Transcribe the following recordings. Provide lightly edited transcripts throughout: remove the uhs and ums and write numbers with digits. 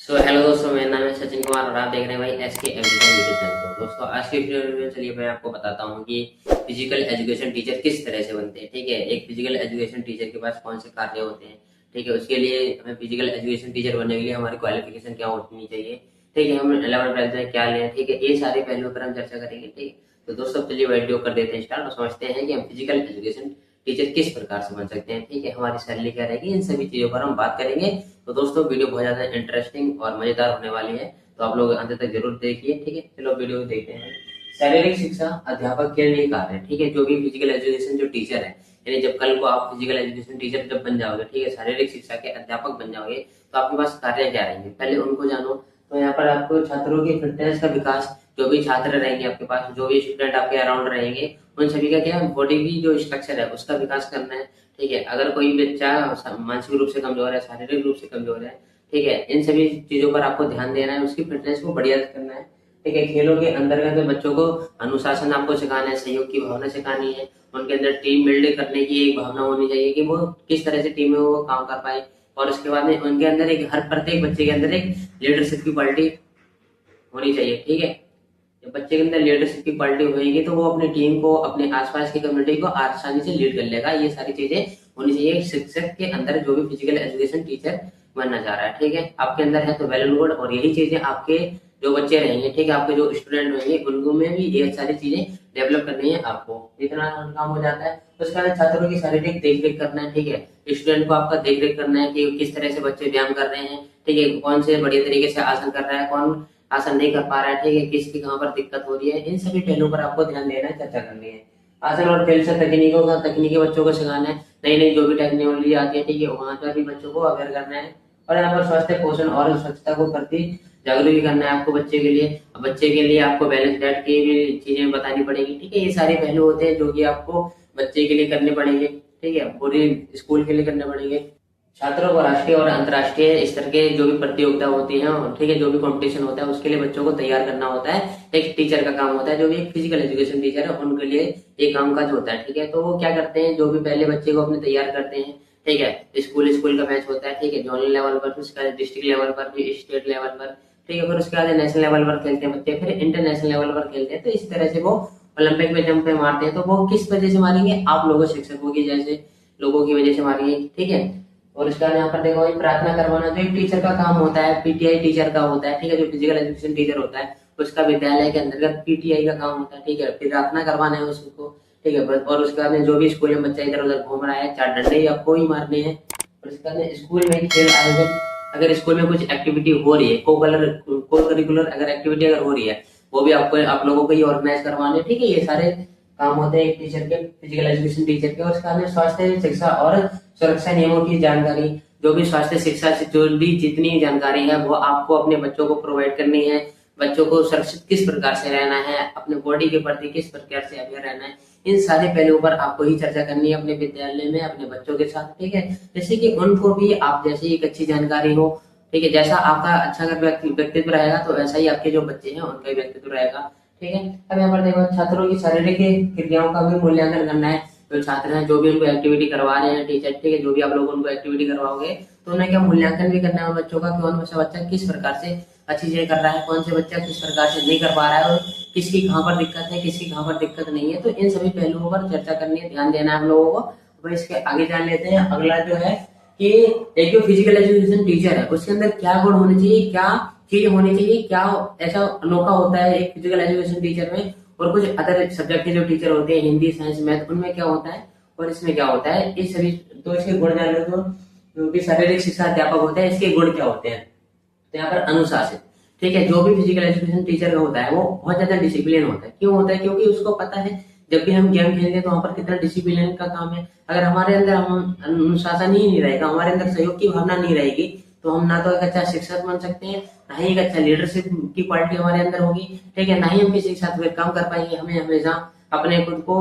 Hello दोस्तों, मेरा नाम है सचिन कुमार और आप देख रहे हैं भाई एस के एजुकेशन यूट्यूब चैनल को। दोस्तों, आज के वीडियो में चलिए मैं आपको बताता हूँ कि फिजिकल एजुकेशन टीचर किस तरह से बनते हैं। ठीक है, एक फिजिकल एजुकेशन टीचर के पास कौन से कार्य होते हैं। ठीक है, उसके लिए हमें फिजिकल एजुकेशन टीचर बनने के लिए हमारी क्वालिफिकेशन क्या होनी चाहिए। ठीक है, हम 11th-12th में क्या लें। ठीक है, ये सारे पहलुओं पर हम चर्चा करेंगे। ठीक है, तो दोस्तों चलिए वीडियो कर देते हैं स्टार्ट और समझते हैं कि हम फिजिकल एजुकेशन टीचर किस प्रकार से बन सकते हैं। ठीक है, हमारी सैलरी क्या रहेगी, इन सभी चीजों पर हम बात करेंगे। तो दोस्तों, वीडियो बहुत ज्यादा इंटरेस्टिंग और मजेदार होने वाली है, तो आप लोग अंत तक जरूर देखिए। ठीक है, चलो वीडियो को देखते हैं। शारीरिक शिक्षा अध्यापक के लिए कार्य है। ठीक है, जो भी फिजिकल एजुकेशन जो टीचर है, यानी जब कल को आप फिजिकल एजुकेशन टीचर जब बन जाओगे, ठीक है, शारीरिक शिक्षा के अध्यापक बन जाओगे, तो आपके पास कार्य क्या रहेंगे पहले उनको जानो। तो यहाँ पर आपको छात्रों की फिटनेस का विकास, जो भी छात्र रहेंगे आपके पास, जो भी स्टूडेंट आपके अराउंड रहेंगे, उन सभी का क्या है, बॉडी की जो स्ट्रक्चर है उसका विकास करना है। ठीक है, अगर कोई बच्चा मानसिक रूप से कमजोर है, शारीरिक रूप से कमजोर है, ठीक है, इन सभी चीजों पर आपको ध्यान देना है, उसकी फिटनेस को बढ़िया करना है। ठीक है, खेलों के अंतर्गत में बच्चों को अनुशासन आपको सिखाना है, सहयोग की भावना सिखानी है, उनके अंदर टीम बिल्ड करने की एक भावना होनी चाहिए कि वो किस तरह से टीम में वो काम कर पाए। और उसके बाद में उनके अंदर एक, हर प्रत्येक बच्चे के अंदर एक लीडरशिप की क्वालिटी होनी चाहिए। ठीक है, जब बच्चे के अंदर लीडरशिप की क्वालिटी होगी तो वो अपनी टीम को, अपने आसपास की कम्युनिटी को आसानी से लीड कर लेगा। ये सारी चीजें होनी चाहिए शिक्षक के अंदर, जो भी फिजिकल एजुकेशन टीचर बनना चाह रहा है। ठीक है, आपके अंदर है तो वेल एंड गुड, और यही चीजें आपके जो बच्चे रहेंगे, ठीक है, आपके जो स्टूडेंट रहेंगे, उनको में भी ये सारी चीजें डेवलप करनी है आपको। इतना काम हो जाता है। उसके बाद छात्रों की शारीरिक देख रेख करना है। ठीक है, स्टूडेंट को आपका देख रेख करना है कि किस तरह से बच्चे व्यायाम कर रहे हैं। ठीक है, कौन से बढ़िया तरीके से आसन कर रहा है, कौन आसन नहीं कर पा रहा है। ठीक है, किसकी कहाँ पर दिक्कत हो रही है, इन सभी पहलुओं पर आपको ध्यान देना है, चर्चा करनी है। आसन और खेल से तकनीकों का, तकनीकी बच्चों को सिखाना है, नई नई जो भी टेक्नोलॉजी आती है, ठीक है, वहां पर भी बच्चों को अवेयर करना है। और यहाँ पर स्वास्थ्य, पोषण और स्वच्छता को प्रति जागरूक भी करना है आपको बच्चे के लिए। बच्चे के लिए आपको बैलेंस डाइट की भी चीजें बतानी पड़ेगी। ठीक है, ये सारे पहलू होते हैं जो कि आपको बच्चे के लिए करने पड़ेंगे। ठीक है, पूरे स्कूल के लिए करने पड़ेंगे। छात्रों को राष्ट्रीय और अंतर्राष्ट्रीय स्तर के जो भी प्रतियोगिता होती है, ठीक है, जो भी कंपटीशन होता है, उसके लिए बच्चों को तैयार करना होता है। एक टीचर का काम होता है, जो भी एक फिजिकल एजुकेशन टीचर है, उनके लिए एक काम काज होता है। ठीक है, तो वो क्या करते हैं, जो भी पहले बच्चे को अपने तैयार करते हैं। ठीक है, स्कूल स्कूल का मैच होता है, ठीक है, जोनल लेवल पर, उसका डिस्ट्रिक्ट लेवल पर, फिर स्टेट लेवल पर। ठीक है, फिर उसके बाद नेशनल लेवल पर खेलते हैं बच्चे, फिर इंटरनेशनल लेवल पर खेलते हैं। तो इस तरह से वो ओलंपिक में जंप पे मारते हैं। तो वो किस वजह से मारेंगे, आप लोगों शिक्षकों की जैसे लोगों की वजह से मारेंगे। ठीक है, और उसके बाद यहाँ पर देखो प्रार्थना करवाना, जो एक टीचर का काम होता है, पीटीआई टीचर का होता है। ठीक है, जो फिजिकल एजुकेशन टीचर होता है, उसका विद्यालय के अंतर्गत पीटीआई का काम होता है। ठीक है, फिर प्रार्थना करवाना है उसको। ठीक है, और उसके बाद में जो भी स्कूल में बच्चा इधर उधर घूम रहा है, 4 डंडे ही आपको ही मारने हैं। और उसके बाद में स्कूल में खेल आयोजन, अगर स्कूल में कुछ एक्टिविटी हो रही है, को करिकुलर अगर एक्टिविटी अगर हो रही है, वो भी आपको, आप लोगों को ही ऑर्गेनाइज करवाने। ठीक है, ये सारे काम होते हैं एक टीचर के, फिजिकल एजुकेशन टीचर के। और उसके बाद में स्वास्थ्य शिक्षा और सुरक्षा नियमों की जानकारी, जो भी स्वास्थ्य शिक्षा से जुड़ी जितनी जानकारी है वो आपको अपने बच्चों को प्रोवाइड करनी है। बच्चों को सुरक्षित किस प्रकार से रहना है, अपने बॉडी के प्रति किस प्रकार से अवेयर रहना है, इन सारे पहलुओं पर आपको ही चर्चा करनी है अपने विद्यालय में, अपने बच्चों के साथ। ठीक है, जैसे कि उनको भी आप जैसे एक अच्छी जानकारी हो। ठीक है, जैसा आपका अच्छा अगर व्यक्तित्व रहेगा, तो वैसा ही आपके जो बच्चे हैं उनका भी व्यक्तित्व रहेगा। ठीक है, अब यहाँ पर देखो छात्रों की शारीरिक क्रियाओं का भी मूल्यांकन करना है। जो छात्र हैं, जो भी उनको एक्टिविटी करवा रहे हैं टीचर, ठीक है, जो भी आप लोग उनको एक्टिविटी करवाओगे, तो उन्हें क्या मूल्यांकन भी करना है उन बच्चों का, कौन सा बच्चा किस प्रकार से अच्छी चीजें कर रहा है, कौन से बच्चा किस प्रकार से नहीं कर पा रहा है, और किसकी कहाँ पर दिक्कत है, किसकी कहाँ पर दिक्कत नहीं है। तो इन सभी पहलुओं पर चर्चा करनी है, ध्यान देना है हम लोगों को। तो इसके आगे जान लेते हैं। अगला जो है कि एक जो फिजिकल एजुकेशन टीचर है, उसके अंदर क्या गुण होने चाहिए, क्या चीज होनी चाहिए, क्या ऐसा अनोखा होता है एक फिजिकल एजुकेशन टीचर में, और कुछ अदर सब्जेक्ट के जो टीचर होते हैं, हिंदी, साइंस, मैथ, उनमें क्या होता है और इसमें क्या होता है, इस सभी। तो इसके गुण जान लो। तो जो भी शारीरिक शिक्षा अध्यापक होते हैं, इसके गुण क्या होते हैं। तो यहाँ पर अनुशासित, ठीक है, जो भी फिजिकल एजुकेशन टीचर का होता है वो बहुत ज्यादा डिसिप्लिन होता है। क्यों होता है, क्योंकि उसको पता है जब भी हम गेम खेलते हैं तो वहां पर कितना डिसिप्लिन का काम है। अगर हमारे अंदर हम अनुशासन ही नहीं रहेगा, हमारे अंदर सहयोग की भावना नहीं रहेगी, तो हम ना तो एक अच्छा शिक्षक बन सकते हैं, ना ही एक अच्छा लीडरशिप की क्वालिटी हमारे अंदर होगी। ठीक है, ना ही हम किसी के साथ काम कर पाएंगे। हमें हमेशा अपने खुद को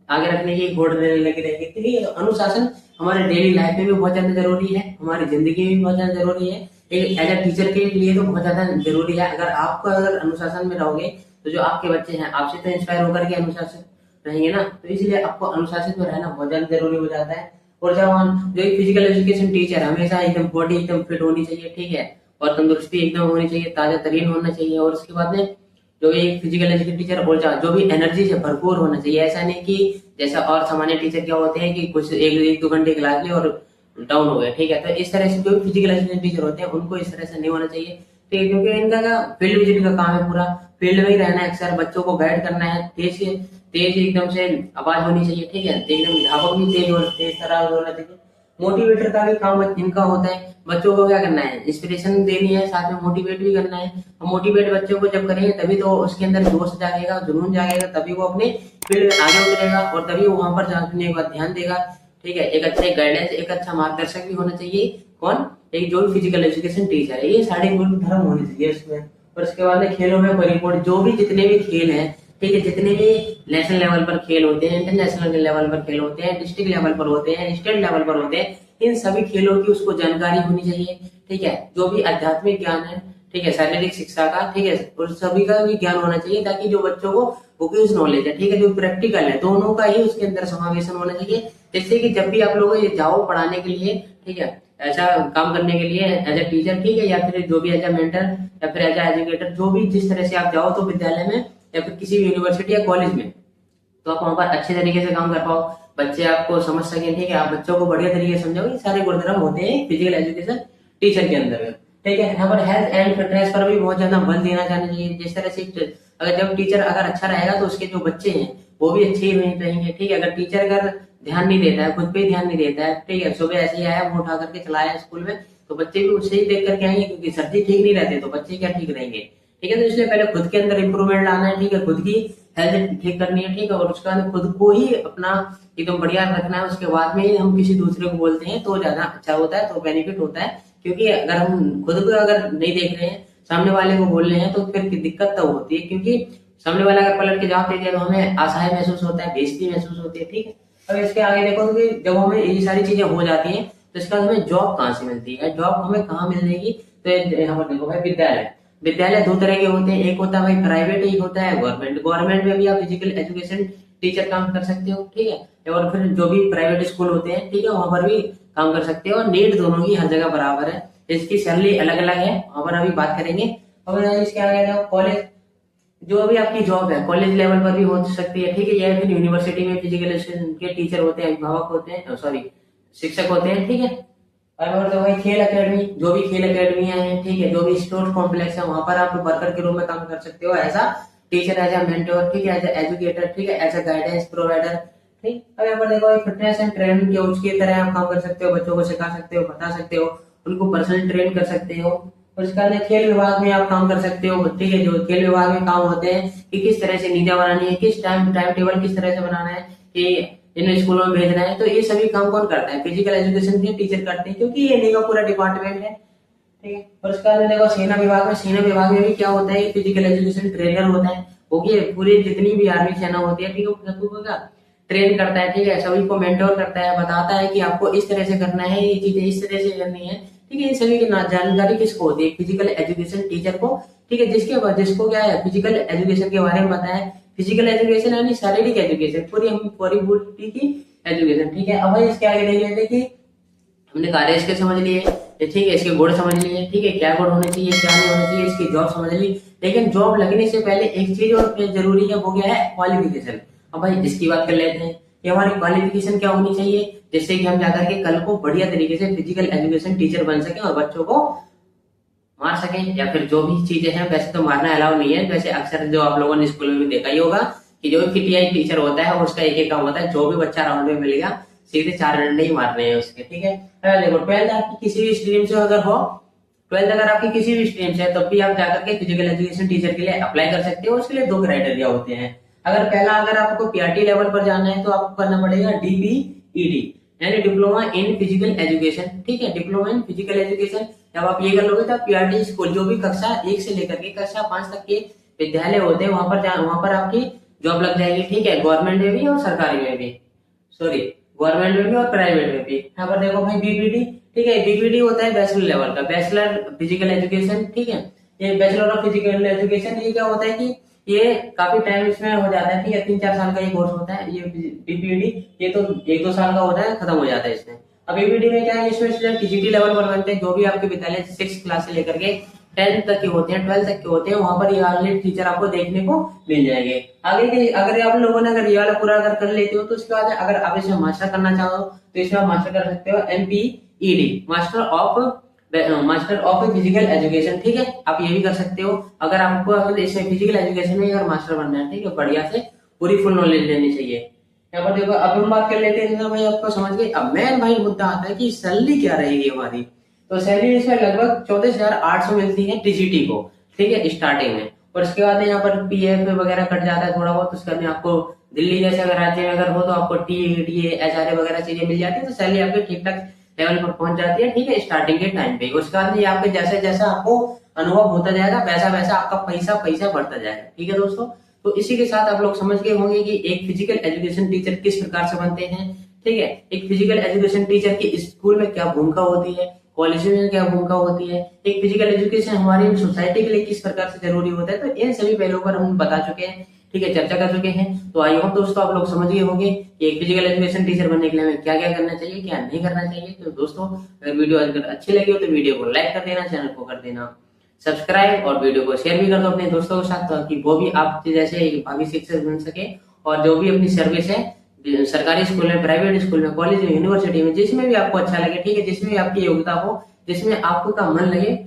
आगे रखने की होड़ लगी रहेगी। तो ये अनुशासन हमारे डेली लाइफ में भी बहुत ज्यादा जरूरी है, हमारी जिंदगी में भी बहुत ज्यादा जरूरी है, एक एज ए टीचर के लिए तो बहुत ज्यादा जरूरी है। अगर आपको अगर अनुशासन में रहोगे, तो जो आपके बच्चे हैं आपसे तो इंस्पायर होकर के अनुशासित रहेंगे ना। तो इसलिए आपको अनुशासित में रहना बहुत ज्यादा जरूरी हो जाता है। और जब हम जो फिजिकल एजुकेशन टीचर, हमेशा एकदम बॉडी एकदम फिट होनी चाहिए। ठीक है, और तंदुरुस्ती एकदम होनी चाहिए, ताजा तरीन होना चाहिए। और उसके बाद में जो एक फिजिकल एजुकेशन टीचर और जो भी एनर्जी से भरपूर होना चाहिए। ऐसा नहीं कि जैसा और सामान्य टीचर क्या होते हैं कि कुछ एक दो घंटे क्लास ली और डाउन हो गए, ठीक है। तो इस तरह से जो भी फिजिकल एजुकेशन टीचर होते हैं उनको इस तरह से नहीं होना चाहिए, ठीक है। क्योंकि इनका का फील्ड विजिट का काम है, पूरा फील्ड में ही रहना है, अक्सर बच्चों को गाइड करना है। तेज तेज एकदम से आवाज होनी चाहिए, ठीक है। एकदम ढाबक भी तेज और तेज तरह होना चाहिए। मोटिवेटर का भी काम इनका होता है, बच्चों को क्या करना है, इंस्पिरेशन देनी है, साथ में मोटिवेट भी करना है। और मोटिवेट बच्चों को जब करेंगे तभी तो उसके अंदर जोश जागेगा, जुनून जागेगा, तभी वो अपने फील्ड में आगे उतरेगा और तभी वो वहां पर जाने के बाद ध्यान देगा, ठीक है। एक अच्छा गाइडेंस, एक अच्छा मार्गदर्शक भी होना चाहिए। कौन? एक जो फिजिकल एजुकेशन टीचर है, ये साढ़े गुण धर्म होने चाहिए इसमें। और उसके बाद में खेलों में परिपूर्ण, जो भी जितने भी खेल हैं, ठीक है, जितने भी नेशनल लेवल पर खेल होते हैं, इंटरनेशनल लेवल पर खेल होते हैं, डिस्ट्रिक्ट लेवल पर होते हैं, स्टेट लेवल पर होते हैं, इन सभी खेलों की उसको जानकारी होनी चाहिए, ठीक है। जो भी आध्यात्मिक ज्ञान है, ठीक है, शारीरिक शिक्षा का, ठीक है, और सभी का भी ज्ञान होना चाहिए, ताकि जो बच्चों को वोकेशनल नॉलेज है, ठीक है, जो प्रैक्टिकल है, दोनों का ही उसके अंदर समावेशन होना चाहिए। जिससे कि जब भी आप लोग ये जाओ पढ़ाने के लिए, ठीक है, ऐसा काम करने के लिए एज ए टीचर, ठीक है, या फिर जो भी एज ए मेंटर या फिर एज ए एजुकेटर, जो भी जिस तरह से आप जाओ तो विद्यालय में या फिर किसी भी यूनिवर्सिटी या कॉलेज में, तो आप वहां पर अच्छे तरीके से काम कर पाओ, बच्चे आपको समझ सकें, ठीक है, आप बच्चों को बढ़िया तरीके से समझाओ। ये सारे गुणधर्म होते हैं फिजिकल एजुकेशन टीचर के अंदर, ठीक है। यहाँ पर हेल्थ एंड फिटनेस पर भी बहुत ज्यादा बल देना चाहिए। जिस तरह से अगर जब टीचर अगर अच्छा रहेगा तो उसके जो बच्चे हैं वो भी अच्छे ही रहेंगे, ठीक है। अगर टीचर अगर ध्यान नहीं देता है, खुद पे ध्यान नहीं देता है, ठीक है, सुबह ऐसे ही आया वो उठा करके चलाया स्कूल में, तो बच्चे भी उससे ही देख करके आएंगे, क्योंकि सर जी ठीक नहीं रहते तो बच्चे क्या ठीक रहेंगे, ठीक है। तो इसलिए पहले खुद के अंदर इंप्रूवमेंट लाना है, ठीक है, खुद की हेल्थ ठीक करनी है, ठीक है, और उसके बाद खुद को ही अपना एकदम बढ़िया रखना है। उसके बाद में ही हम किसी दूसरे को बोलते हैं तो ज्यादा अच्छा होता है, तो बेनिफिट होता है। क्योंकि अगर हम खुद को अगर नहीं देख रहे हैं, सामने वाले को बोल रहे हैं, तो फिर दिक्कत तब होती है, क्योंकि सामने वाला अगर पलट के जवाब दे दिया तो हमें असहाय महसूस होता है, बेइज्जती महसूस होती है, ठीक है। अब इसके आगे देखो तो जब हमें ये सारी चीजें हो जाती हैं तो इसका हमें जॉब कहाँ से मिलती है, जॉब हमें कहाँ मिल जाएगी। तो यहाँ पर देखो भाई, विद्यालय विद्यालय दो तरह के होते हैं, एक होता है भाई प्राइवेट, एक होता है गवर्नमेंट। गवर्नमेंट में भी आप फिजिकल एजुकेशन टीचर काम कर सकते हो, ठीक है। और फिर जो भी प्राइवेट स्कूल होते हैं, ठीक है, वहां पर भी काम कर सकते हो। और नीट दोनों की हर जगह बराबर है, इसकी सैलरी अलग अलग है, वहां पर अभी बात करेंगे। और इसके आगे कॉलेज, जो भी आपकी जॉब है कॉलेज लेवल पर भी हो सकती है, ठीक है, या फिर यूनिवर्सिटी में फिजिकल एजुकेशन के टीचर होते हैं, अभिभावक होते हैं, सॉरी शिक्षक होते हैं, ठीक है। और तो भाई खेल एकेडमी, जो भी खेल एकेडमियां हैं, ठीक है, जो भी स्पोर्ट्स कॉम्प्लेक्स है, वहां पर आप वर्कर के रूप में काम कर सकते हो, ऐसा टीचर, एज ए मेंटर, ठीक है, एज ए एजुकेटर, ठीक है, एज ए गाइडेंस प्रोवाइडर, ठीक। अब यहाँ पर देखो फिटनेस एंड ट्रेनिंग के उसकी तरह आप काम कर सकते हो, बच्चों को सिखा सकते हो, बता सकते हो, उनको पर्सनल ट्रेन कर सकते हो। और इसके बाद खेल विभाग में आप काम कर सकते हो, ठीक है, जो खेल विभाग में काम होते हैं कि किस तरह से नीतियां बनानी है, किस टाइम टेबल किस तरह से बनाना है, कि इन स्कूलों में भेजना है, तो ये सभी काम कौन करता है, फिजिकल एजुकेशन के टीचर करते हैं, क्योंकि ये इन्हीं का पूरा डिपार्टमेंट है, ठीक है। और उसके बाद देखो सेना विभाग में, सेना विभाग में भी क्या होता है, फिजिकल एजुकेशन ट्रेनर होता है, वो की पूरी जितनी भी आर्मी सेना होती है, ठीक है, सबको का ट्रेन करता है, ठीक है, सभी को मेंटोर करता है, बताता है कि आपको इस तरह से करना है, ये चीजें इस तरह से करनी है, ठीक है। इन सभी की जानकारी किसको होती है, फिजिकल एजुकेशन टीचर को, ठीक है, जिसको क्या है फिजिकल एजुकेशन के बारे में पता है। फिजिकल एजुकेशन यानी शारीरिक एजुकेशन, पूरी बॉडी की एजुकेशन, ठीक है। अब भाई इसके आगे देख लेते कि हमने कार्य इसके समझ लिए, ठीक है, इसके गुण समझ लिए, ठीक है, क्या गुण होने चाहिए, क्या नहीं होना चाहिए, इसकी जॉब समझ ली। लेकिन जॉब लगने से पहले एक चीज और जरूरी है, वो क्या है, क्वालिफिकेशन। अब भाई इसकी बात कर लेते हैं कि हमारी क्वालिफिकेशन क्या होनी चाहिए, जिससे कि हम जाकर के कल को बढ़िया तरीके से फिजिकल एजुकेशन टीचर बन सके और बच्चों को मार सकें, या फिर जो भी चीजें हैं। वैसे तो मारना अलाउ नहीं है, वैसे अक्सर जो आप लोगों ने स्कूल में भी देखा ही होगा कि जो भी पीटीआई टीचर होता है उसका एक एक काम होता है, जो भी बच्चा राउंड में मिलेगा सीधे 4 डंडे ही मारने हैं उसके, ठीक है। देखो 12th आपकी किसी भी स्ट्रीम से अगर हो, 12th अगर आपकी किसी भी स्ट्रीम से है, तब भी आप जाकर के फिजिकल एजुकेशन टीचर के लिए अप्लाई कर सकते हो। उसके लिए 2 क्राइटेरिया होते हैं। अगर आपको पीआरटी लेवल पर जाना है तो आपको करना पड़ेगा डीपीईडी, यानी डिप्लोमा इन फिजिकल एजुकेशन, ठीक है, डिप्लोमा इन फिजिकल एजुकेशन। जब आप ये कर लोगे तो पीआरटी स्कूल, जो भी कक्षा 1 से लेकर के कक्षा 5 तक के विद्यालय होते हैं, वहां पर आपकी जॉब लग जाएगी, ठीक है, गवर्नमेंट में भी और सरकारी में भी, सॉरी गवर्नमेंट में भी और प्राइवेट में भी। यहाँ पर देखो भाई बीपीडी, ठीक है, बीपीडी होता है बैचलर लेवल का, बैचलर फिजिकल एजुकेशन, ठीक है। ये बैचलर ऑफ फिजिकल एजुकेशन, ये क्या होता है कि ये काफी टाइम इसमें हो जाता है, ठीक है, 3-4 साल का ये कोर्स होता है ये बीपीडी। ये तो 1-2 साल का होता है, खत्म हो जाता है इसमें। अभी वीडियो में क्या है, इसमें स्टूडेंट टीजीटी लेवल पर बनते हैं, जो भी आपके विद्यालय 6 क्लास से लेकर के 10 तक के होते हैं, 12 तक के होते हैं, वहां पर ये वाले टीचर आपको देखने को मिल जाएंगे। आगे के अगर आप लोगों ने अगर ये वाला पूरा अगर कर लेते हो तो उसके बाद अगर आप इसमें मास्टर करना चाहो तो इसमें आप मास्टर कर सकते हो MPED, master of physical education. ठीक है, आप ये भी कर सकते हो अगर आपको अगर इसमें फिजिकल एजुकेशन में अगर मास्टर बनना है। ठीक है, बढ़िया से पूरी फुल नॉलेज लेनी चाहिए। यहाँ पर देखो, अब हम बात कर लेते हैं भाई, आपको समझ गए। अब मेन भाई मुद्दा आता है कि सैलरी क्या रहेगी हमारी। तो सैलरी इसमें लगभग 14,800 मिलती है टीजीटी को। ठीक है, स्टार्टिंग में। और उसके बाद यहाँ पर PF वगैरह कट जाता है थोड़ा बहुत, उसके बाद आपको दिल्ली जैसे अगर राज्य में अगर हो तो आपको TDA HRA वगैरह चीजें मिल जाती है, तो सैलरी आपकी ठीक ठाक लेवल पर पहुंच जाती है। ठीक है, स्टार्टिंग के टाइम पे। उसके बाद ये आपके जैसे जैसा आपको अनुभव होता जाएगा वैसा वैसा आपका पैसा बढ़ता जाएगा। ठीक है दोस्तों, तो इसी के साथ आप लोग समझ गए होंगे कि एक फिजिकल एजुकेशन टीचर किस प्रकार से बनते हैं। ठीक है, एक फिजिकल एजुकेशन टीचर की स्कूल में क्या भूमिका होती है, कॉलेज में क्या भूमिका होती है, एक फिजिकल एजुकेशन हमारी सोसाइटी के लिए किस प्रकार से जरूरी होता है। तो इन सभी पहलुओं पर हम बता चुके हैं। ठीक है, चर्चा कर चुके हैं। तो आई होप दोस्तों आप लोग समझ गए होंगे कि एक फिजिकल एजुकेशन टीचर बनने के लिए हमें क्या क्या करना चाहिए, क्या नहीं करना चाहिए। तो दोस्तों अगर वीडियो अगर अच्छी लगी हो तो वीडियो को लाइक कर देना, चैनल को कर देना सब्सक्राइब, और वीडियो को शेयर भी कर दो अपने दोस्तों के साथ, ताकि वो भी आप जैसे भावी शिक्षक बन सके। और जो भी अपनी सर्विस है सरकारी स्कूल में, प्राइवेट स्कूल में, कॉलेज में, यूनिवर्सिटी में, जिसमें भी आपको अच्छा लगे, ठीक है, जिसमें भी आपकी योग्यता हो, जिसमें आपको का मन लगे,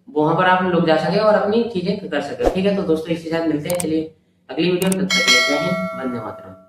वहां पर आप लोग जा सके और अपनी चीजें कर सके। ठीक है, तो दोस्तों इसी के साथ मिलते हैं। चलिए अगली वीडियो में, तब तक के लिए जय हिंद, वंदे मातरम।